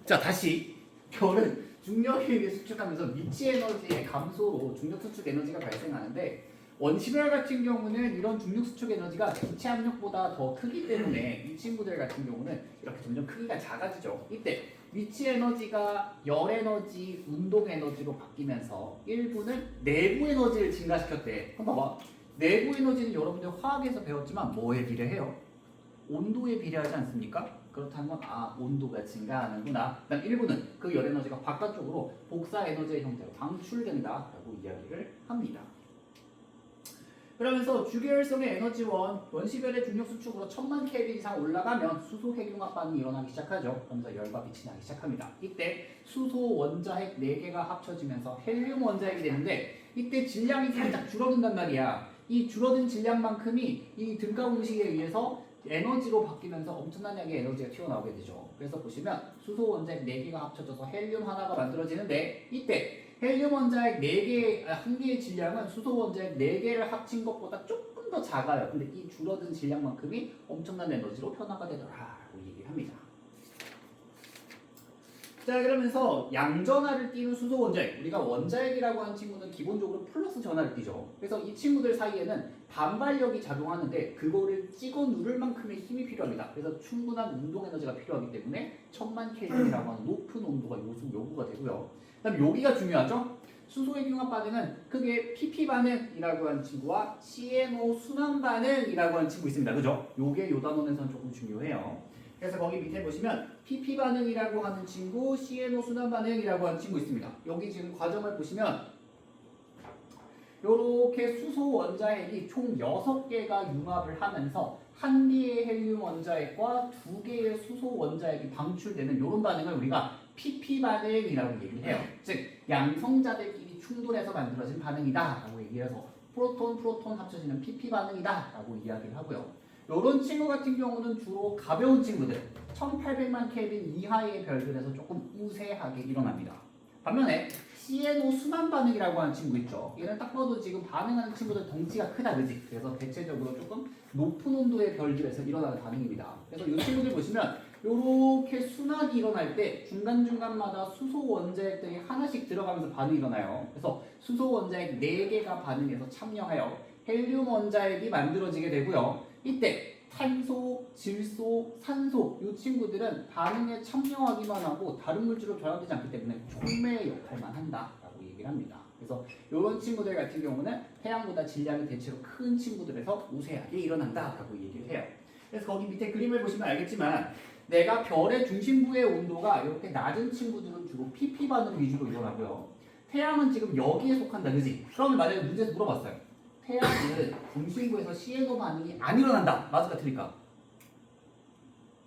자, 다시 별은 중력에 의해 수축하면서 미치 에너지의 감소로 중력 수축 에너지가 발생하는데 원시별 같은 경우는 이런 중력 수축 에너지가 기체 압력보다 더 크기 때문에 이 친구들 같은 경우는 이렇게 점점 크기가 작아지죠. 이때 위치 에너지가 열 에너지, 운동 에너지로 바뀌면서 일부는 내부 에너지를 증가시켰대. 한번 봐봐. 내부 에너지는 여러분들 화학에서 배웠지만 뭐에 비례해요? 온도에 비례하지 않습니까? 그렇다는 건 온도가 증가하는구나. 그다음 일부는 그 열 에너지가 바깥쪽으로 복사 에너지의 형태로 방출된다라고 이야기를 합니다. 그러면서 주계열성의 에너지원, 원시별의 중력 수축으로 1000만 켈빈 이상 올라가면 수소 핵융합 반응이 일어나기 시작하죠. 그러면서 열과 빛이 나기 시작합니다. 이때 수소 원자핵 4개가 합쳐지면서 헬륨 원자핵이 되는데 이때 질량이 살짝 줄어든단 말이야. 이 줄어든 질량만큼이 이 등가 공식에 의해서 에너지로 바뀌면서 엄청난 양의 에너지가 튀어나오게 되죠. 그래서 보시면 수소 원자핵 4개가 합쳐져서 헬륨 하나가 만들어지는데 이때 헬륨 원자핵 4개, 한 개의 질량은 수소 원자핵 4개를 합친 것보다 조금 더 작아요. 근데 이 줄어든 질량만큼이 엄청난 에너지로 변화가 되더라라고 얘기를 합니다. 자, 그러면서 양전하를 띄는 수소 원자핵, 우리가 원자핵이라고 하는 친구는 기본적으로 플러스 전하를 띄죠. 그래서 이 친구들 사이에는 반발력이 작용하는데 그거를 찍어 누를 만큼의 힘이 필요합니다. 그래서 충분한 운동 에너지가 필요하기 때문에 1000만 켈빈이라고 하는 높은 온도가 요구가 되고요. 그다음 여기가 중요하죠. 수소 핵융합 반응은 크게 PP 반응이라고 하는 친구와 CNO 순환 반응이라고 하는 친구 있습니다. 그죠? 요게 요 단원에서는 조금 중요해요. 그래서 거기 밑에 보시면 PP 반응이라고 하는 친구, CNO 순환 반응이라고 하는 친구 있습니다. 여기 지금 과정을 보시면 요렇게 수소 원자핵이 총 6개가 융합을 하면서 한 개의 헬륨 원자핵과 2개의 수소 원자핵이 방출되는 이런 반응을 우리가 PP 반응이라고 얘기를 해요. 즉 양성자들끼리 충돌해서 만들어진 반응이다라고 얘기해서 프로톤 합쳐지는 PP 반응이다라고 이야기를 하고요. 이런 친구 같은 경우는 주로 가벼운 친구들 1800만 켈빈 이하의 별들에서 조금 우세하게 일어납니다. 반면에 CNO 순환 반응이라고 하는 친구 있죠. 얘는 딱 봐도 지금 반응하는 친구들 덩치가 크다, 그지? 그래서 대체적으로 조금 높은 온도의 별들에서 일어나는 반응입니다. 그래서 이 친구들 보시면 이렇게 순환이 일어날 때 중간중간마다 수소 원자핵들이 하나씩 들어가면서 반응이 일어나요. 그래서 수소 원자핵 4개가 반응해서 참여하여 헬륨 원자핵이 만들어지게 되고요. 이때 탄소, 질소, 산소 이 친구들은 반응에 참여하기만 하고 다른 물질로 결합되지 않기 때문에 촉매의 역할만 한다라고 얘기를 합니다. 그래서 이런 친구들 같은 경우는 태양보다 질량이 대체로 큰 친구들에서 우세하게 일어난다라고 얘기를 해요. 그래서 거기 밑에 그림을 보시면 알겠지만 내가 별의 중심부의 온도가 이렇게 낮은 친구들은 주로 PP 반응 위주로 일어나고요. 태양은 지금 여기에 속한다, 그지? 그러면 만약에 문제에서 물어봤어요. 태양은 중심부에서 CNO 반응이 안 일어난다. 맞을까 틀릴까?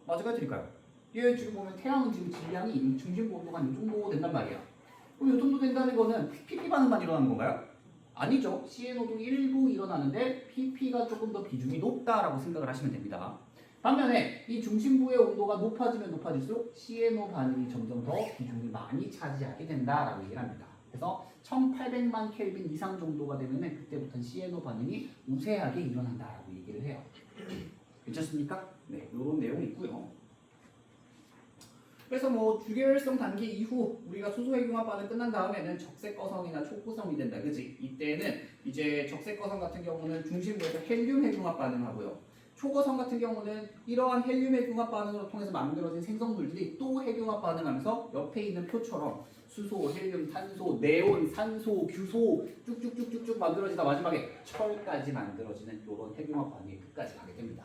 맞을까 틀릴까요? 얘 지금 보면 태양은 지금 질량이 중심부 온도가 이 정도 된단 말이야. 그럼 이 정도 된다는 거는 PP 반응만 일어나는 건가요? 아니죠. CNO도 일부 일어나는데 PP가 조금 더 비중이 높다라고 생각을 하시면 됩니다. 반면에 이 중심부의 온도가 높아지면 높아질수록 CNO 반응이 점점 더 비중이 많이 차지하게 된다라고 얘기를 합니다. 그래서 1800만 켈빈 이상 정도가 되면 그때부터는 CNO 반응이 우세하게 일어난다라고 얘기를 해요. 괜찮습니까? 네, 이런 내용이 있고요. 그래서 뭐 주계열성 단계 이후 우리가 수소 핵융합 반응 끝난 다음에는 적색거성이나 촉구성이 된다, 그지? 이때는 이제 적색거성 같은 경우는 중심부에서 헬륨 핵융합 반응하고요. 초거성 같은 경우는 이러한 헬륨 핵융합 반응으로 통해서 만들어진 생성물들이 또 핵융합 반응하면서 옆에 있는 표처럼 수소, 헬륨, 탄소, 네온, 산소, 규소 쭉쭉쭉쭉쭉 만들어지다 마지막에 철까지 만들어지는 이런 핵융합 반응이 끝까지 가게 됩니다.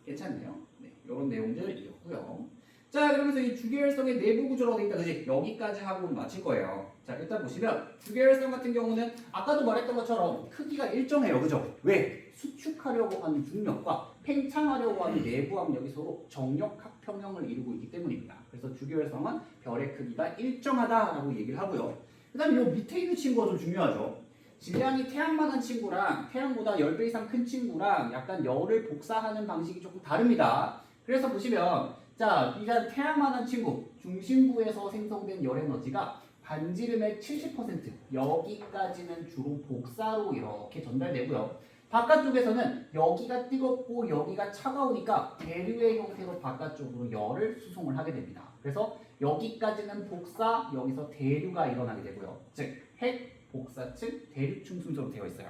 괜찮네요. 네, 이런 내용들이었고요. 자, 그러면서 이 주계열성의 내부 구조라고 되어 있다, 그지? 여기까지 하고 마칠 거예요. 자, 일단 보시면 주계열성 같은 경우는 아까도 말했던 것처럼 크기가 일정해요, 그죠? 왜? 수축하려고 하는 중력과 팽창하려고 하는 내부 압력이 서로 정력합평형을 이루고 있기 때문입니다. 그래서 주계열성은 별의 크기가 일정하다라고 얘기를 하고요. 그 다음에 이 밑에 있는 친구가 좀 중요하죠. 질량이 태양만한 친구랑 태양보다 10배 이상 큰 친구랑 약간 열을 복사하는 방식이 조금 다릅니다. 그래서 보시면 자, 일단 태양만한 친구 중심부에서 생성된 열 에너지가 반지름의 70% 여기까지는 주로 복사로 이렇게 전달되고요. 바깥쪽에서는 여기가 뜨겁고 여기가 차가우니까 대류의 형태로 바깥쪽으로 열을 수송을 하게 됩니다. 그래서 여기까지는 복사, 여기서 대류가 일어나게 되고요. 즉 핵, 복사층, 대류층 순서로 되어 있어요.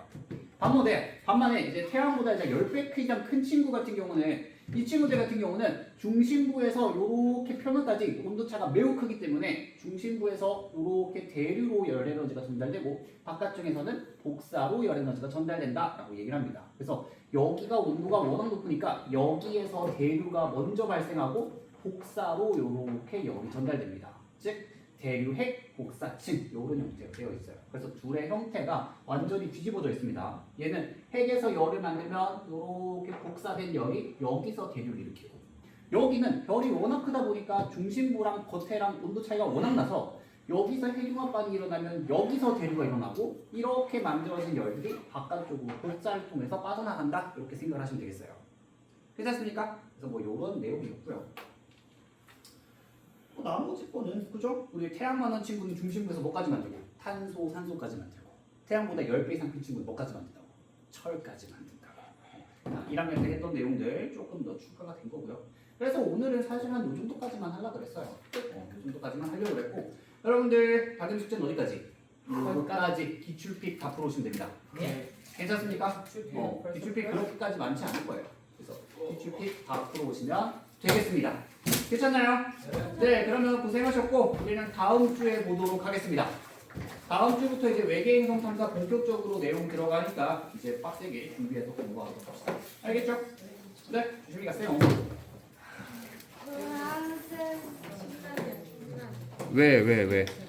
반면에 이제 태양보다 이제 10배 이상 큰 친구 같은 경우는 이 친구들 같은 경우는 중심부에서 이렇게 표면까지 온도차가 매우 크기 때문에 중심부에서 이렇게 대류로 열 에너지가 전달되고 바깥쪽에서는 복사로 열 에너지가 전달된다라고 얘기를 합니다. 그래서 여기가 온도가 워낙 높으니까 여기에서 대류가 먼저 발생하고 복사로 이렇게 열이 전달됩니다. 즉 대류 핵 복사층 이런 형태로 되어 있어요. 그래서 둘의 형태가 완전히 뒤집어져 있습니다. 얘는 핵에서 열을 만들면 이렇게 복사된 열이 여기서 대류를 일으키고 여기는 별이 워낙 크다 보니까 중심부랑 겉에랑 온도 차이가 워낙 나서 여기서 핵융합반이 일어나면 여기서 대류가 일어나고 이렇게 만들어진 열들이 바깥쪽으로 복사를 통해서 빠져나간다 이렇게 생각을 하시면 되겠어요. 괜찮습니까? 그래서 뭐 이런 내용이었고요. 나머지 거는 그죠? 우리 태양만한 친구는 중심부에서 뭐까지 만들고 탄소, 산소까지 만들고 태양보다 10배 이상 큰 친구는 뭐까지 만든다고? 철까지 만든다고. 1학년 때 했던 내용들 조금 더 추가가 된 거고요. 그래서 오늘은 사실 한 요 정도까지만 하려고 그랬어요. 요 정도까지만 하려고 그랬고 여러분들 다른 숙제는 어디까지? 여기까지 기출픽 다 풀어오시면 됩니다. 괜찮습니까? 기출픽 그렇게까지 많지 않을 거예요. 그래서 기출픽 다 풀어오시면 되겠습니다. 괜찮나요? 네, 그러면 고생하셨고 우리는 다음 주에 보도록 하겠습니다. 다음 주부터 이제 외계행성 탐사 본격적으로 내용 들어가니까 이제 빡세게 준비해서 공부하도록 합시다. 알겠죠? 네, 조심히 가세요. 왜?